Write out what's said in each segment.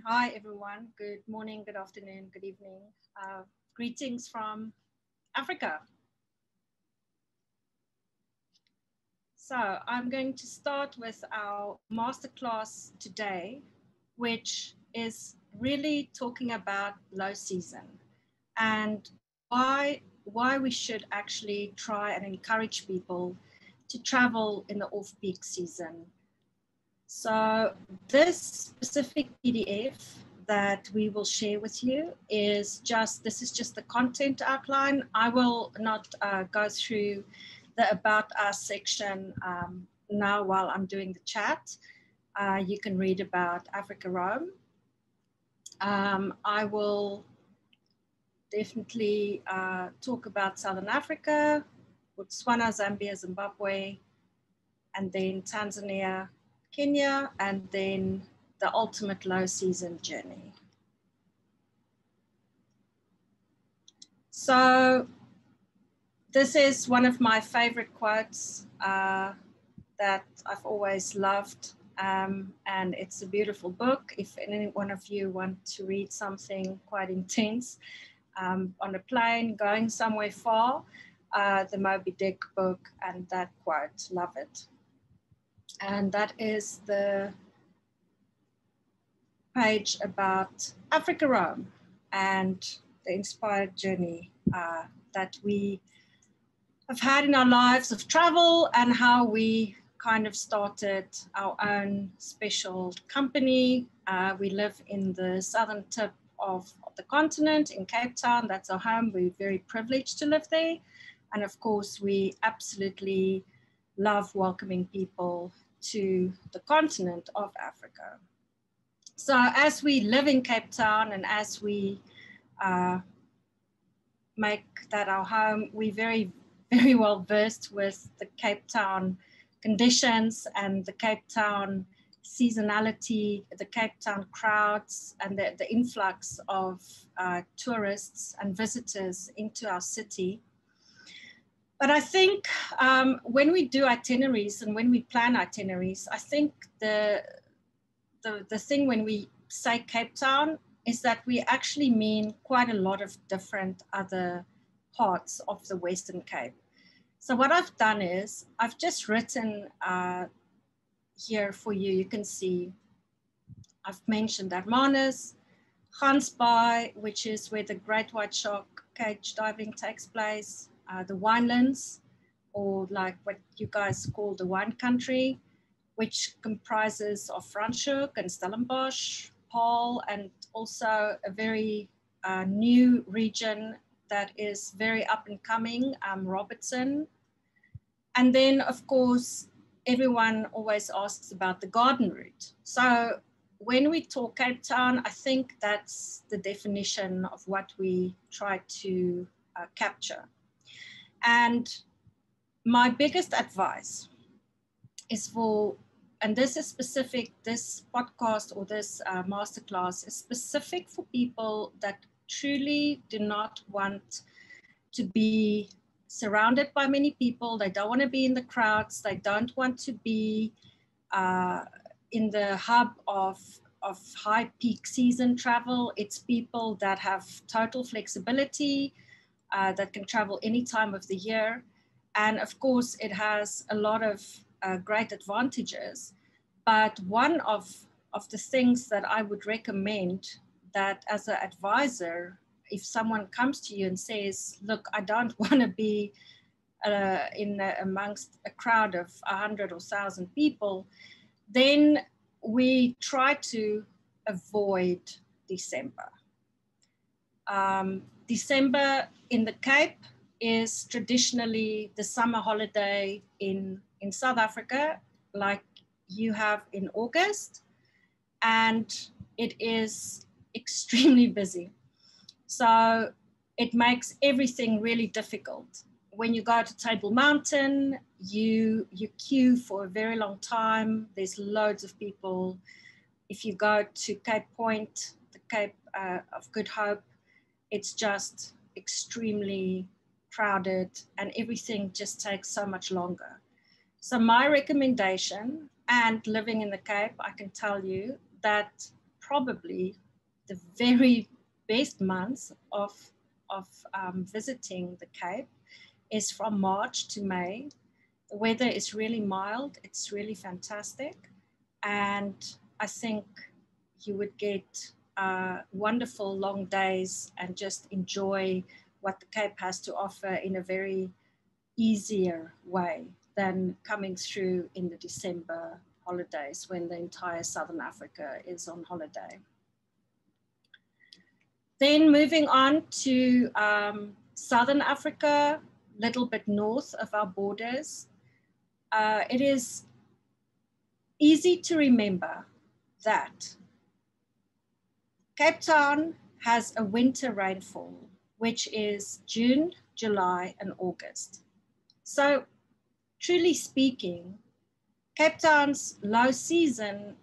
Hi, everyone. Good morning, good afternoon, good evening. Greetings from Africa. So I'm going to start with our masterclass today, which is really talking about low season and why we should actually try and encourage people to travel in the off-peak season. So this specific PDF that we will share with you is just the content outline. I will not go through the About Us section now while I'm doing the chat. You can read about Africa Rome. I will definitely talk about Southern Africa, Botswana, Zambia, Zimbabwe, and then Tanzania, Kenya, and then the ultimate low season journey. So this is one of my favorite quotes that I've always loved, and it's a beautiful book. If any one of you want to read something quite intense on a plane, going somewhere far, the Moby Dick book and that quote, love it. And that is the page about Africa Rome and the inspired journey that we have had in our lives of travel and how we kind of started our own special company. We live in the southern tip of the continent in Cape Town. That's our home. We're very privileged to live there. And of course, we absolutely love welcoming people to the continent of Africa. So as we live in Cape Town and as we make that our home, we're very, very well versed with the Cape Town conditions and the Cape Town seasonality, the Cape Town crowds and the influx of tourists and visitors into our city. But I think when we do itineraries and when we plan itineraries, I think the thing when we say Cape Town is that we actually mean quite a lot of different other parts of the Western Cape. So what I've done is I've just written here for you. You can see I've mentioned Hermanus, Gansbaai, which is where the Great White Shark cage diving takes place, the Winelands, or like what you guys call the wine country, which comprises of Franschhoek and Stellenbosch, Paarl, and also a very new region that is very up and coming, Robertson. And then, of course, everyone always asks about the garden route. So when we talk Cape Town, I think that's the definition of what we try to capture. And my biggest advice is for, and this is specific, this podcast or this masterclass is specific for people that truly do not want to be surrounded by many people. They don't want to be in the crowds. They don't want to be in the hub of high peak season travel. It's people that have total flexibility, that can travel any time of the year. And of course, it has a lot of great advantages. But one of the things that I would recommend that as an advisor, if someone comes to you and says, look, I don't want to be amongst a crowd of 100 or 1,000 people, then we try to avoid December. December in the Cape is traditionally the summer holiday in South Africa, like you have in August, and it is extremely busy. So it makes everything really difficult. When you go to Table Mountain, you queue for a very long time. There's loads of people. If you go to Cape Point, the Cape of Good Hope, it's just extremely crowded and everything just takes so much longer. So my recommendation, and living in the Cape, I can tell you that probably the very best months of visiting the Cape is from March to May. The weather is really mild. It's really fantastic. And I think you would get wonderful long days and just enjoy what the Cape has to offer in a very easier way than coming through in the December holidays when the entire Southern Africa is on holiday. Then moving on to Southern Africa, a little bit north of our borders. It is easy to remember that Cape Town has a winter rainfall, which is June, July, and August. So truly speaking, Cape Town's low season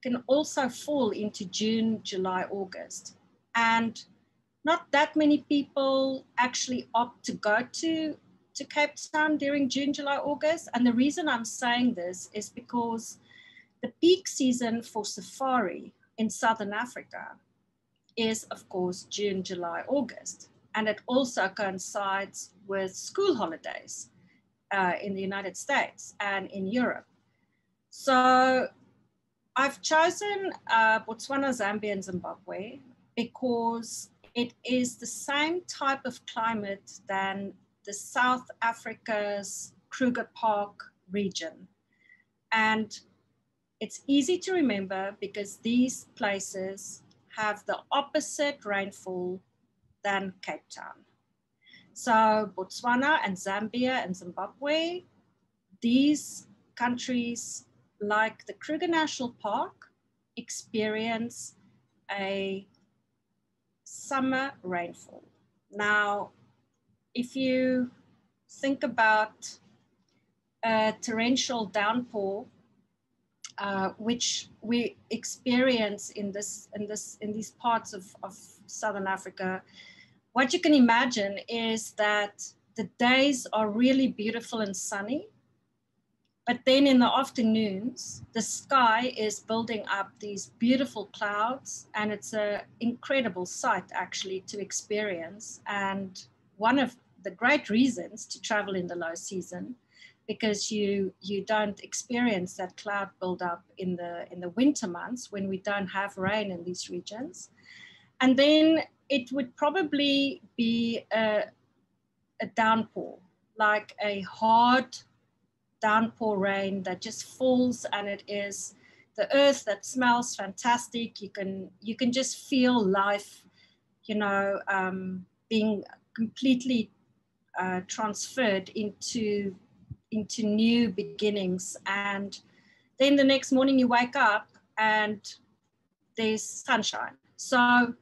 can also fall into June, July, August. And not that many people actually opt to go to Cape Town during June, July, August. And the reason I'm saying this is because the peak season for safari in Southern Africa is, of course, June, July, August. And it also coincides with school holidays in the United States and in Europe. So I've chosen Botswana, Zambia, and Zimbabwe because it is the same type of climate than the South Africa's Kruger Park region. And it's easy to remember because these places have the opposite rainfall than Cape Town. So Botswana and Zambia and Zimbabwe, these countries like the Kruger National Park experience a summer rainfall. Now, if you think about a torrential downpour, which we experience in these parts of Southern Africa, what you can imagine is that the days are really beautiful and sunny, but then in the afternoons, the sky is building up these beautiful clouds, and it's an incredible sight actually to experience. And one of the great reasons to travel in the low season, because you don't experience that cloud buildup in the winter months when we don't have rain in these regions. And then it would probably be a downpour, like a hard downpour rain that just falls, and it is the earth that smells fantastic. You can just feel life, being completely transferred into new beginnings. And then the next morning you wake up and there's sunshine. So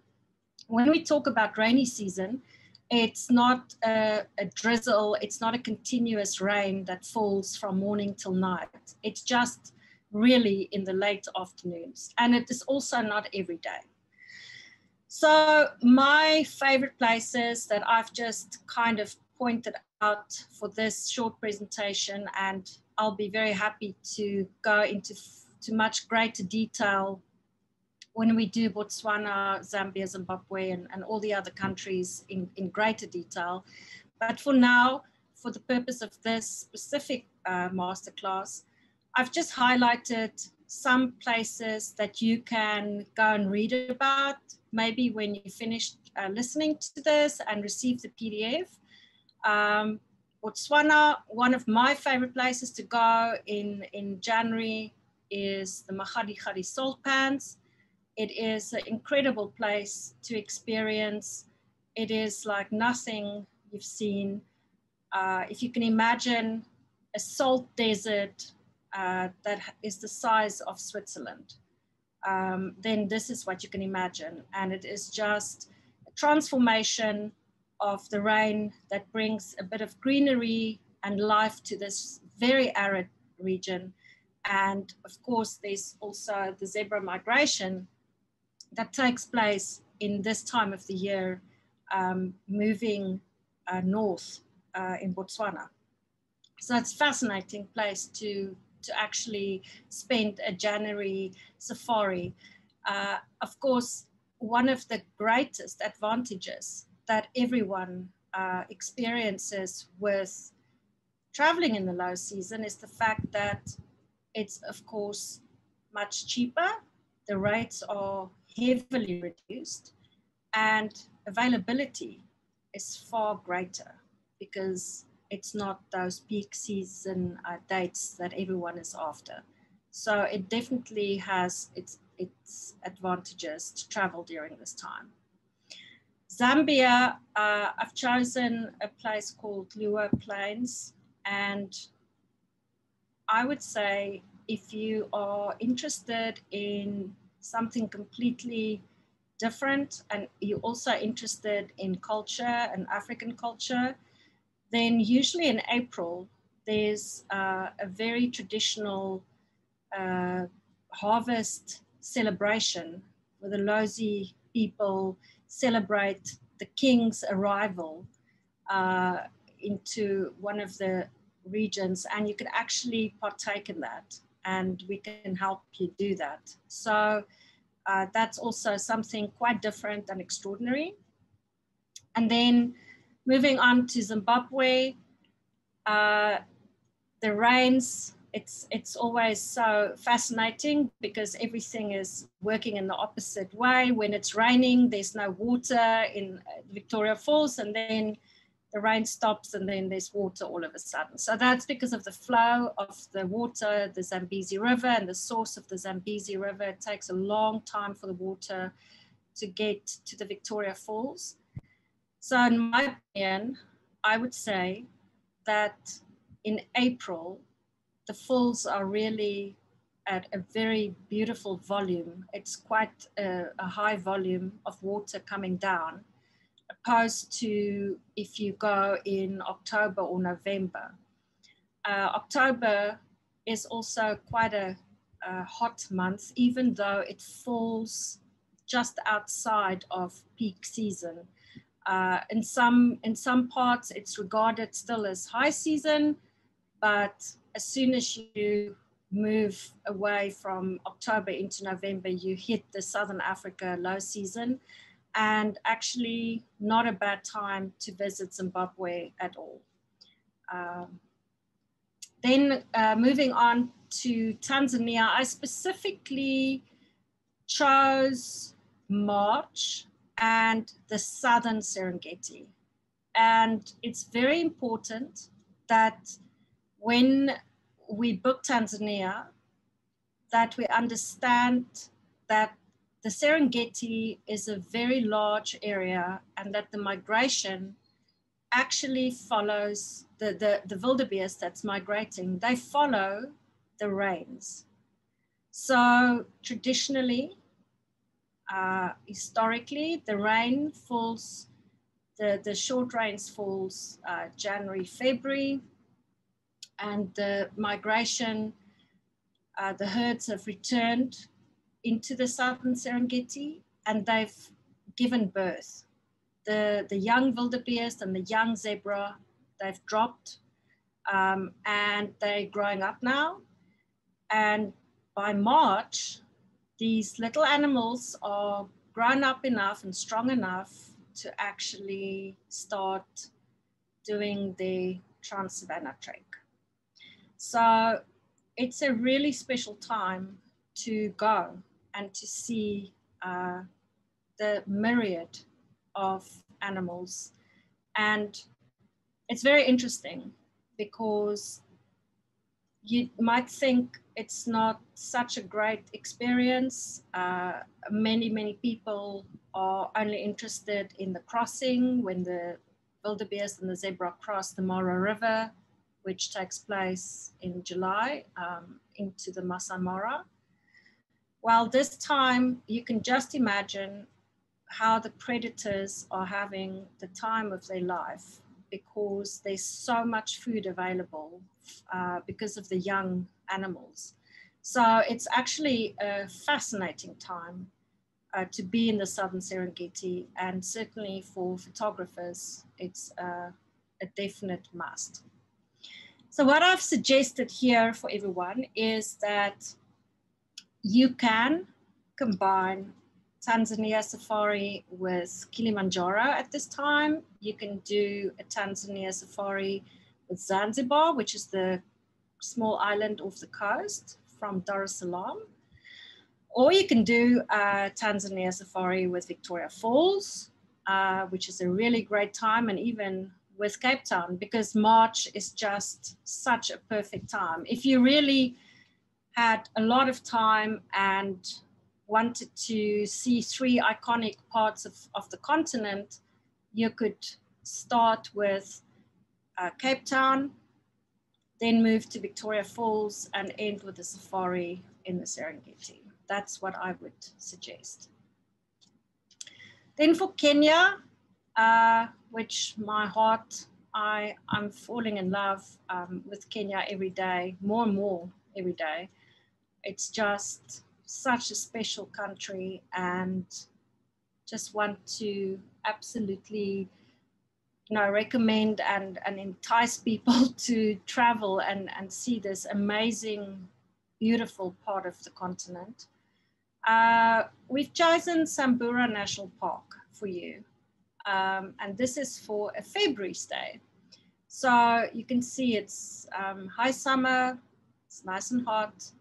when we talk about rainy season, it's not a drizzle, it's not a continuous rain that falls from morning till night. It's just really in the late afternoons. And it is also not every day. So my favorite places that I've just kind of pointed out for this short presentation, and I'll be very happy to go into much greater detail when we do Botswana, Zambia, Zimbabwe, and all the other countries in greater detail. But for now, for the purpose of this specific masterclass, I've just highlighted some places that you can go and read about, maybe when you finish listening to this and receive the PDF. Botswana, one of my favorite places to go in January is the Magadigadi salt pans. It is an incredible place to experience. It is like nothing you've seen. If you can imagine a salt desert that is the size of Switzerland, then this is what you can imagine. And it is just a transformation of the rain that brings a bit of greenery and life to this very arid region. And of course, there's also the zebra migration that takes place in this time of the year, moving north in Botswana. So it's a fascinating place to actually spend a January safari. Of course, one of the greatest advantages that everyone experiences with traveling in the low season is the fact that it's, of course, much cheaper. The rates are heavily reduced and availability is far greater because it's not those peak season dates that everyone is after. So it definitely has its advantages to travel during this time. Zambia, I've chosen a place called Rouhet Plains, and I would say if you are interested in something completely different and you're also interested in culture and African culture, then usually in April, there's a very traditional harvest celebration where the Lozi people celebrate the king's arrival into one of the regions, and you can actually partake in that, and we can help you do that. So that's also something quite different and extraordinary. And then moving on to Zimbabwe, the rains, it's always so fascinating because everything is working in the opposite way. When it's raining, there's no water in Victoria Falls, and then the rain stops and then there's water all of a sudden. So that's because of the flow of the water, the Zambezi River, and the source of the Zambezi River. It takes a long time for the water to get to the Victoria Falls. So in my opinion, I would say that in April, the falls are really at a very beautiful volume. It's quite a high volume of water coming down, opposed to if you go in October or November. October is also quite a hot month, even though it falls just outside of peak season. In some parts, it's regarded still as high season, but as soon as you move away from October into November, you hit the Southern Africa low season, and actually not a bad time to visit Zimbabwe at all. Then moving on to Tanzania, I specifically chose March and the Southern Serengeti. And it's very important that when we book Tanzania, that we understand that the Serengeti is a very large area and that the migration actually follows the wildebeest that's migrating. They follow the rains. So traditionally, historically, the rain falls, the short rains falls January, February, and the migration, the herds have returned into the Southern Serengeti and they've given birth. The young wildebeest and the young zebra, they've dropped and they're growing up now. And by March, these little animals are grown up enough and strong enough to actually start doing the Trans-Savannah trek. So it's a really special time to go and to see the myriad of animals. And it's very interesting because you might think it's not such a great experience. Many people are only interested in the crossing when the wildebeest and the zebra cross the Mara River, which takes place in July into the Masai Mara. While this time, you can just imagine how the predators are having the time of their life because there's so much food available because of the young animals. So it's actually a fascinating time to be in the Southern Serengeti, and certainly for photographers, it's a definite must. So what I've suggested here for everyone is that you can combine Tanzania safari with Kilimanjaro at this time. You can do a Tanzania safari with Zanzibar, which is the small island off the coast from Dar es Salaam. Or you can do a Tanzania safari with Victoria Falls, which is a really great time, and even with Cape Town, because March is just such a perfect time. If you really had a lot of time and wanted to see 3 iconic parts of the continent, you could start with Cape Town, then move to Victoria Falls and end with a safari in the Serengeti. That's what I would suggest. Then for Kenya, which my heart, I'm falling in love with Kenya every day, more and more every day. It's just such a special country, and just want to absolutely, recommend and entice people to travel and see this amazing, beautiful part of the continent. We've chosen Samburu National Park for you, and this is for a February stay. So you can see it's high summer, it's nice and hot.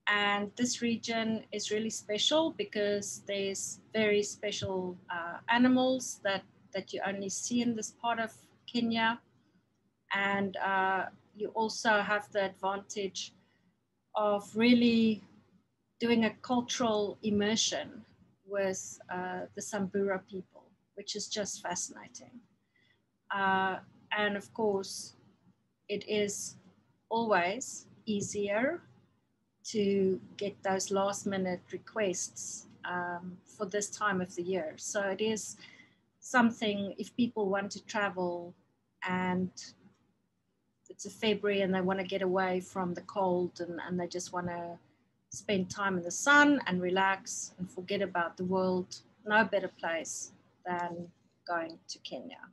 And this region is really special because there's very special animals that you only see in this part of Kenya. And you also have the advantage of really doing a cultural immersion with the Samburu people, which is just fascinating. And of course, it is always easier to get those last minute requests for this time of the year. So it is something, if people want to travel and it's a February and they want to get away from the cold and they just want to spend time in the sun and relax and forget about the world, no better place than going to Kenya.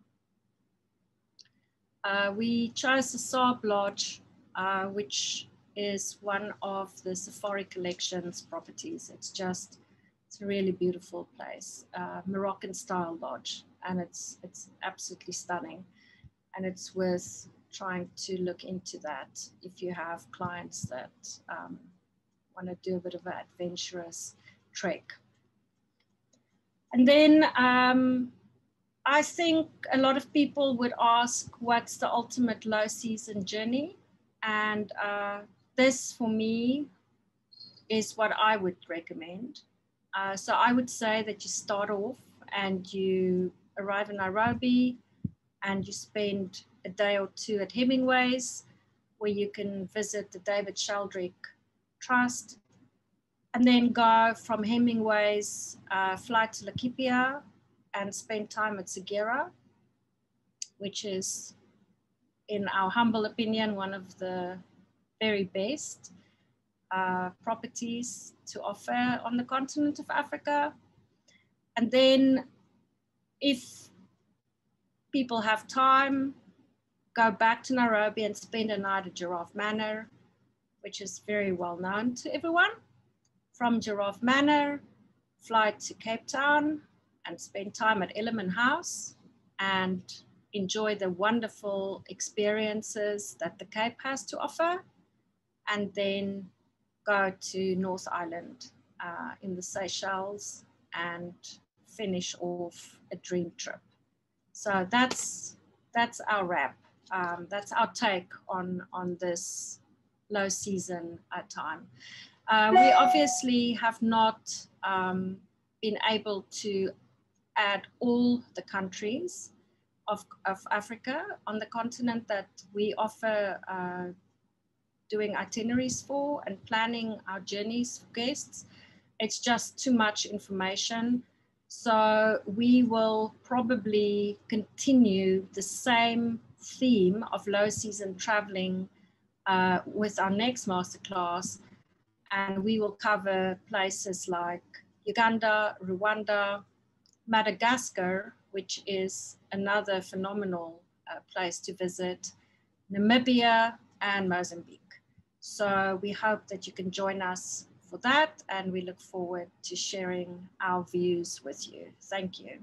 We chose the Saab Lodge, which is one of the Safari Collection's properties. It's a really beautiful place, Moroccan style lodge, and it's absolutely stunning. And it's worth trying to look into that if you have clients that want to do a bit of an adventurous trek. And then I think a lot of people would ask, what's the ultimate low season journey? And this for me is what I would recommend. So I would say that you start off and you arrive in Nairobi and you spend a day or 2 at Hemingway's, where you can visit the David Sheldrick Trust, and then go from Hemingway's, fly to Laikipia and spend time at Segera, which is, in our humble opinion, one of the very best properties to offer on the continent of Africa. And then if people have time, go back to Nairobi and spend a night at Giraffe Manor, which is very well known to everyone. From Giraffe Manor, fly to Cape Town and spend time at Ellerman House and enjoy the wonderful experiences that the Cape has to offer, and then go to North Island in the Seychelles and finish off a dream trip. So that's our wrap. That's our take on this low season time. We obviously have not been able to add all the countries of Africa on the continent that we offer doing itineraries for and planning our journeys for guests. It's just too much information. So we will probably continue the same theme of low season traveling with our next masterclass. And we will cover places like Uganda, Rwanda, Madagascar, which is another phenomenal place to visit, Namibia, and Mozambique. So we hope that you can join us for that, and we look forward to sharing our views with you. Thank you.